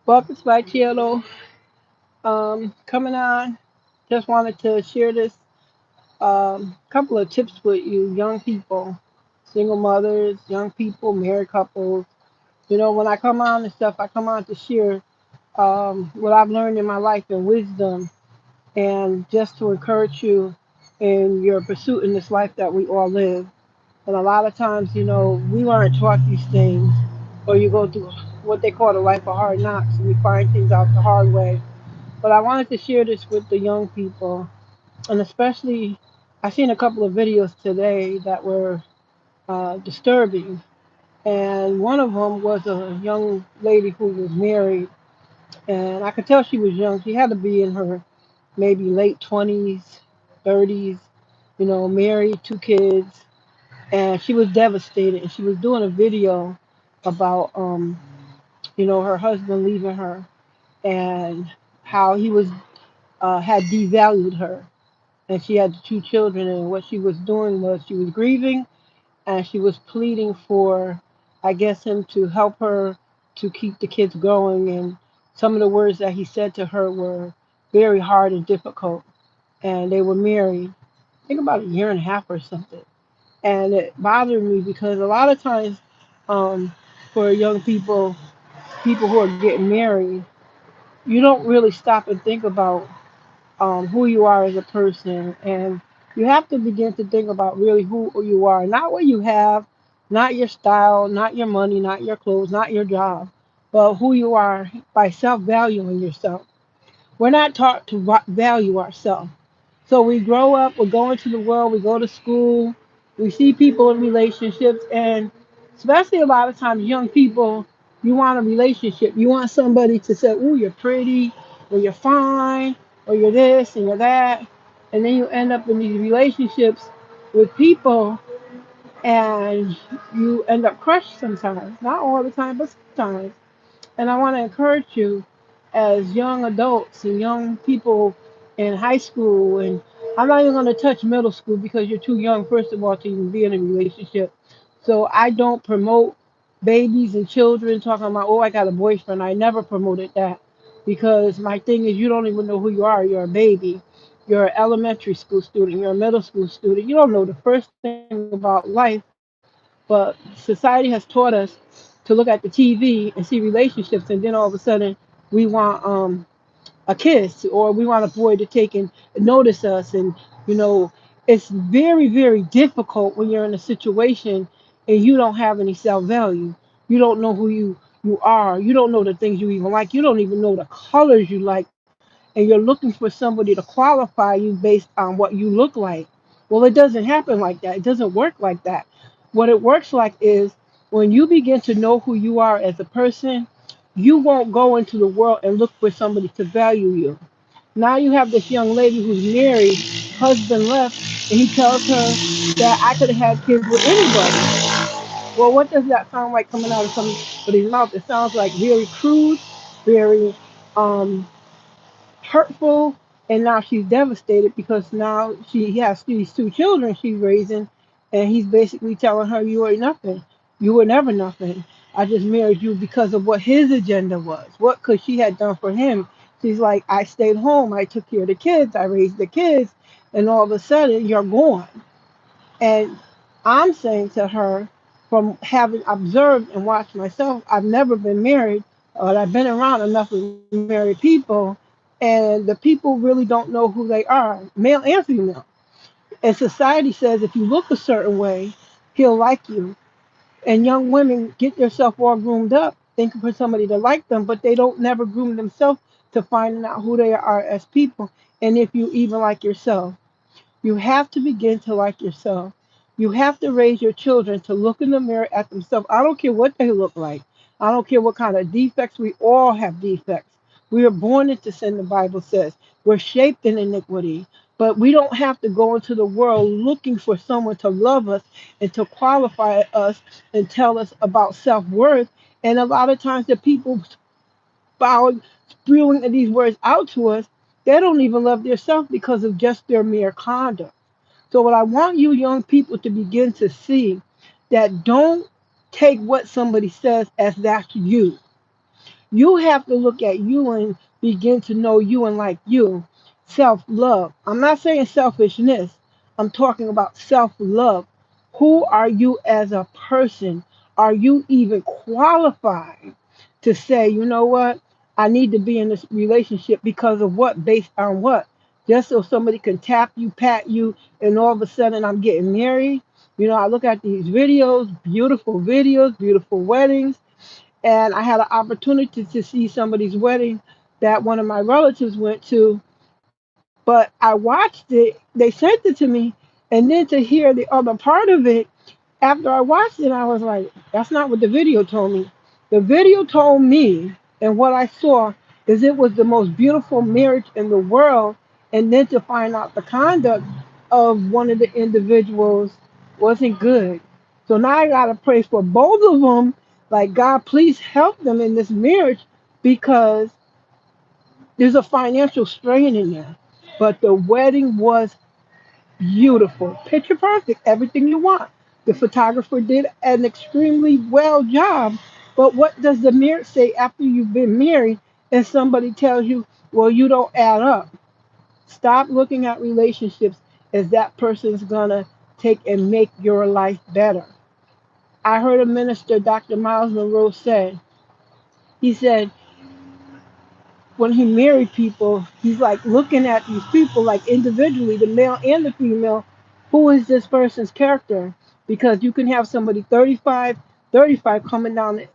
Welcome to my channel. Coming on, just wanted to share this couple of tips with you, young people, single mothers, young people, married couples. When I come on and stuff, I come on to share what I've learned in my life and wisdom, and just to encourage you in your pursuit in this life that we all live. And a lot of times, we weren't taught these things, or you go through what they call the life of hard knocks, and we find things out the hard way. But I wanted to share this with the young people, and especially, I seen a couple of videos today that were disturbing. And one of them was a young lady who was married, and I could tell she was young. She had to be in her maybe late 20s, 30s, married, two kids, and she was devastated. And she was doing a video about, her husband leaving her and how he was had devalued her, and she had two children. And what she was doing was she was grieving, and she was pleading for, I guess, him to help her to keep the kids going. And some of the words that he said to her were very hard and difficult. And they were married, I think about a year and a half or something. And it bothered me because a lot of times, um, for young people who are getting married, you don't really stop and think about who you are as a person. And you have to begin to think about really who you are, not what you have, not your style, not your money, not your clothes, not your job, but who you are by self valuing yourself. We're not taught to value ourselves. So we grow up, we go into the world, we go to school, we see people in relationships, and especially a lot of times, young people, you want a relationship. You want somebody to say, "Ooh, you're pretty," or "You're fine," or "You're this," and "You're that." And then you end up in these relationships with people, and you end up crushed sometimes. Not all the time, but sometimes. And I want to encourage you as young adults and young people in high school, and I'm not even going to touch middle school because you're too young, first of all, to even be in a relationship. So I don't promote babies and children talking about, oh, I got a boyfriend. I never promoted that because my thing is, you don't even know who you are. You're a baby. You're an elementary school student. You're a middle school student. You don't know the first thing about life, but society has taught us to look at the TV and see relationships, and then all of a sudden we want a kiss, or we want a boy to take and notice us. And you know, it's very, very difficult when you're in a situation and you don't have any self value. You don't know who you are. You don't know the things you even like. You don't even know the colors you like, and you're looking for somebody to qualify you based on what you look like. Well, it doesn't happen like that. It doesn't work like that. What it works like is when you begin to know who you are as a person, you won't go into the world and look for somebody to value you. Now you have this young lady who's married, husband left, and he tells her that I could have had kids with anybody. Well, what does that sound like coming out of somebody's mouth? It sounds like very crude, very um, hurtful, and now she's devastated because now she has these two children she's raising, and he's basically telling her, "You are nothing. You were never nothing. I just married you because of what his agenda was. What could she had done for him?" She's like, "I stayed home. I took care of the kids. I raised the kids, and all of a sudden you're gone." And I'm saying to her, from having observed and watched myself, I've never been married, but I've been around enough of married people, and the people really don't know who they are, male and female. And society says if you look a certain way, he'll like you. And young women get themselves all groomed up, thinking for somebody to like them, but they don't never groom themselves to find out who they are as people, and if you even like yourself. You have to begin to like yourself. You have to raise your children to look in the mirror at themselves. I don't care what they look like. I don't care what kind of defects. We all have defects. We are born into sin, the Bible says. We're shaped in iniquity. But we don't have to go into the world looking for someone to love us and to qualify us and tell us about self worth. And a lot of times the people spewing these words out to us, they don't even love themselves because of just their mere conduct. So what I want you young people to begin to see, that don't take what somebody says as that's you. You have to look at you and begin to know you and like you. Self love. I'm not saying selfishness, I'm talking about self love. Who are you as a person? Are you even qualified to say, you know what? I need to be in this relationship because of what? Based on what? Just so somebody can tap you, pat you, and all of a sudden I'm getting married. You know, I look at these videos, beautiful weddings, and I had an opportunity to see somebody's wedding that one of my relatives went to, but I watched it, they sent it to me, and then to hear the other part of it, after I watched it, I was like, that's not what the video told me. The video told me, and what I saw is it was the most beautiful marriage in the world, and then to find out the conduct of one of the individuals wasn't good. So now I gotta pray for both of them. Like, God, please help them in this marriage because there's a financial strain in there. But the wedding was beautiful, picture perfect, everything you want. The photographer did an extremely well job. But what does the mirror say after you've been married and somebody tells you, well, you don't add up? Stop looking at relationships as that person's gonna take and make your life better. I heard a minister, Dr. Miles Monroe, he said, when he married people, he's like looking at these people like individually, the male and the female, who is this person's character? Because you can have somebody 35 coming down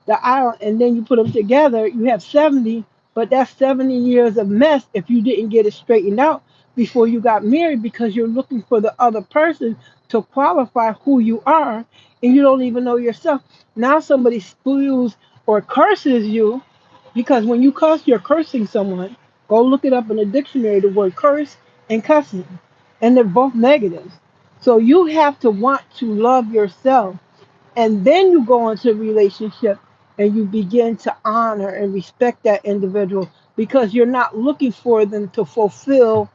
the aisle, and then you put them together, you have 70, but that's 70 years of mess if you didn't get it straightened out before you got married because you're looking for the other person to qualify who you are, and you don't even know yourself. Now somebody spews or curses you because when you cuss, you're cursing someone. Go look it up in the dictionary, the word curse and cussing, and they're both negatives. So you have to want to love yourself, and then you go into a relationship and you begin to honor and respect that individual because you're not looking for them to fulfill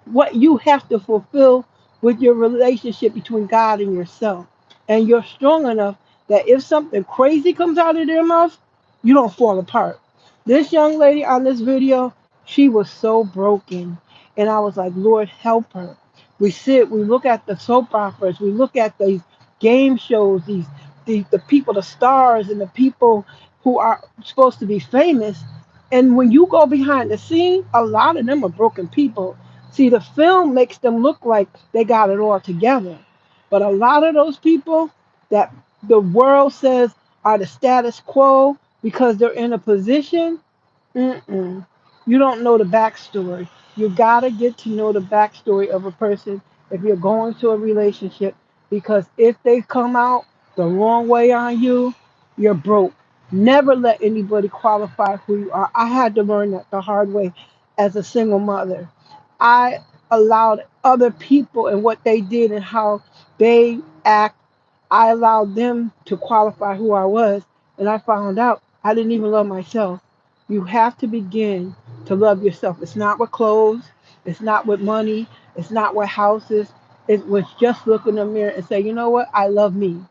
what you have to fulfill with your relationship between God and yourself. And you're strong enough that if something crazy comes out of their mouth, you don't fall apart. This young lady on this video, she was so broken. And I was like, Lord, help her. We sit, we look at the soap operas, we look at these game shows, the people, the stars, and the people who are supposed to be famous. And when you go behind the scene, a lot of them are broken people. See, the film makes them look like they got it all together. But a lot of those people that the world says are the status quo because they're in a position, mm-mm. You don't know the backstory. You gotta get to know the backstory of a person if you're going to a relationship because if they come out the wrong way on you, you're broke. Never let anybody qualify who you are. I had to learn that the hard way as a single mother. I allowed other people and what they did and how they act, I allowed them to qualify who I was, and I found out I didn't even love myself. You have to begin to love yourself. It's not with clothes, it's not with money, it's not with houses. It was just look in the mirror and say, you know what? I love me.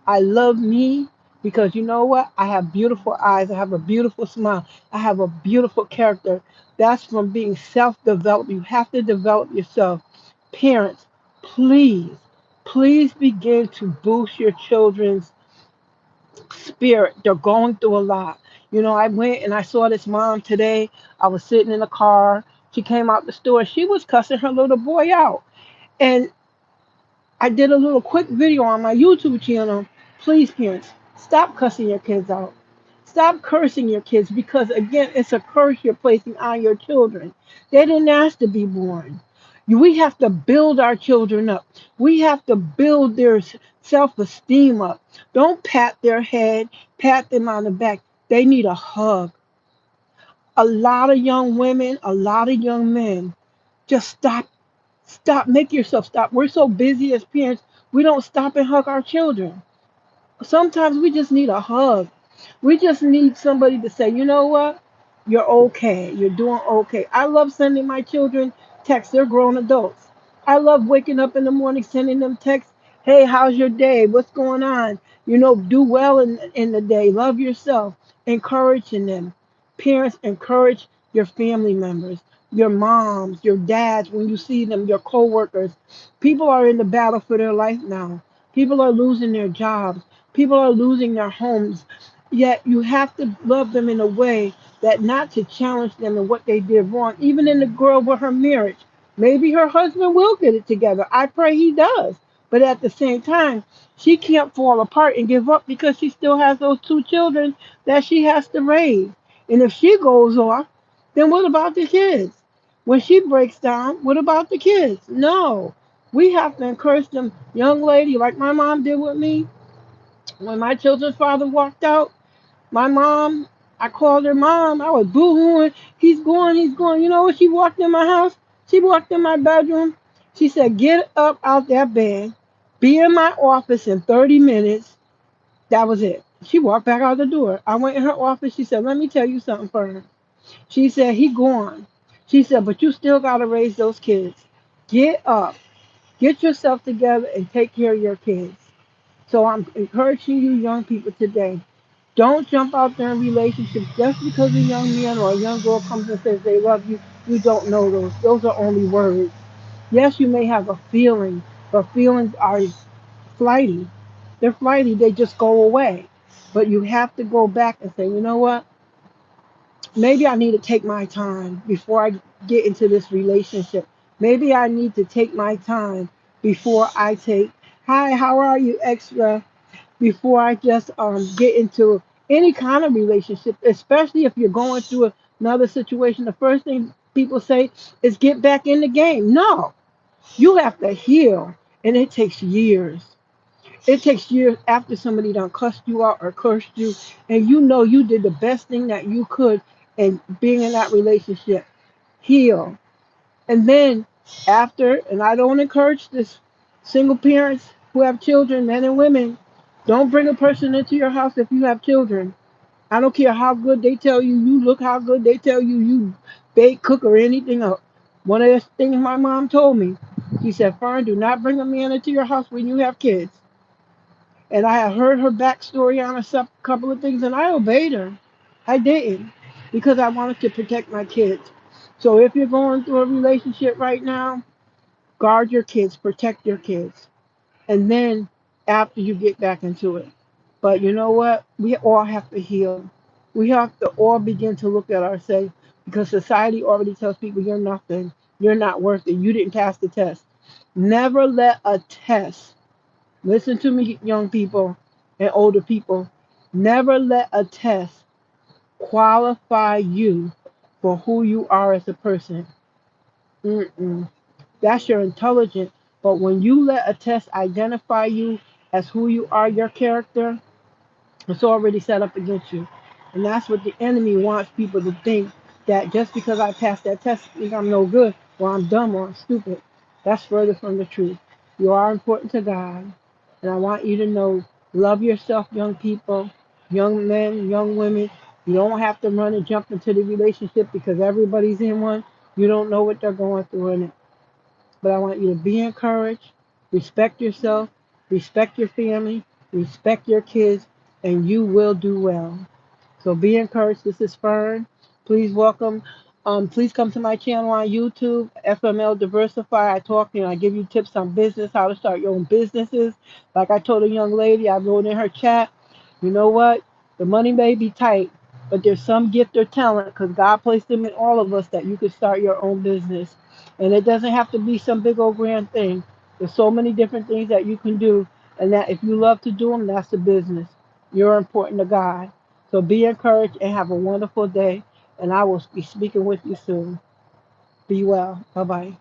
I love me because you know what? I have beautiful eyes. I have a beautiful smile. I have a beautiful character. That's from being self developed. You have to develop yourself. Parents, please, please begin to boost your children's spirit. They're going through a lot. You know, I went and I saw this mom today. I was sitting in the car. She came out the store. She was cussing her little boy out. And I did a little quick video on my YouTube channel. Please, parents, stop cussing your kids out. Stop cursing your kids because, again, it's a curse you're placing on your children. They didn't ask to be born. We have to build our children up. We have to build their self esteem up. Don't pat their head, pat them on the back. They need a hug. A lot of young women, a lot of young men, just stop. Stop. Make yourself stop. We're so busy as parents, we don't stop and hug our children. Sometimes we just need a hug. We just need somebody to say, you know what? You're okay. You're doing okay. I love sending my children texts. They're grown adults. I love waking up in the morning, sending them texts. Hey, how's your day? What's going on? You know, do well in the day. Love yourself. encouraging them. Parents, encourage your family members, your moms, your dads when you see them, your coworkers. People are in the battle for their life now. People are losing their jobs. People are losing their homes. Yet you have to love them in a way that not to challenge them in what they did wrong. Even in the girl with her marriage, maybe her husband will get it together. I pray he does. But at the same time, she can't fall apart and give up because she still has those two children that she has to raise. And if she goes off, then what about the kids? When she breaks down, what about the kids? No. We have to encourage them, young lady, like my mom did with me. When my children's father walked out, my mom, I called her mom. I was boo-hooing. He's going, he's going. You know what? She walked in my house. She walked in my bedroom. She said, get up out that bed. Be in my office in 30 minutes. That was it. She walked back out the door. I went in her office. She said, let me tell you something first. She said, he gone. She said, but you still got to raise those kids. Get up. Get yourself together and take care of your kids. So I'm encouraging you young people today. Don't jump out there in relationships just because a young man or a young girl comes and says they love you. You don't know those. Those are only words. Yes, you may have a feeling, but feelings are flighty. They're flighty. They just go away. But you have to go back and say, you know what? Maybe I need to take my time before I get into this relationship. Maybe I need to take my time before I take, hi, how are you, extra? Before I just get into any kind of relationship, especially if you're going through another situation. The first thing people say is get back in the game. No, you have to heal, and it takes years. It takes years after somebody done cussed you out or cursed you, and you know you did the best thing that you could in being in that relationship. Heal. And then after, and I don't encourage this, single parents who have children, men and women, don't bring a person into your house if you have children. I don't care how good they tell you you look, how good they tell you you bake, cook, or anything else. One of the things my mom told me, she said, Fern, do not bring a man into your house when you have kids. And I had heard her backstory on a couple of things, and I obeyed her. I didn't because I wanted to protect my kids. So if you're going through a relationship right now, guard your kids, protect your kids, and then after you get back into it. But you know what? We all have to heal. We have to all begin to look at ourselves because society already tells people you're nothing, you're not worth it, you didn't pass the test. Never let a test, listen to me, young people and older people, never let a test qualify you for who you are as a person. Mm-mm. That's your intelligence. But when you let a test identify you as who you are, your character, it's already set up against you. And that's what the enemy wants people to think, that just because I passed that test, I think I'm no good, or I'm dumb, or I'm stupid. That's further from the truth. You are important to God. And I want you to know, love yourself, young people, young men, young women. You don't have to run and jump into the relationship because everybody's in one. You don't know what they're going through in it. But I want you to be encouraged, respect yourself, respect your family, respect your kids, and you will do well. So be encouraged. This is Fern. Please welcome. Please come to my channel on YouTube, FML Diversify. I talk, I give you tips on business, how to start your own businesses. Like I told a young lady, I wrote in her chat, you know what? The money may be tight, but there's some gift or talent because God placed them in all of us that you could start your own business. And it doesn't have to be some big old grand thing. There's so many different things that you can do, and that if you love to do them, that's the business. You're important to God. So be encouraged and have a wonderful day. And I will be speaking with you soon. Be well. Bye bye.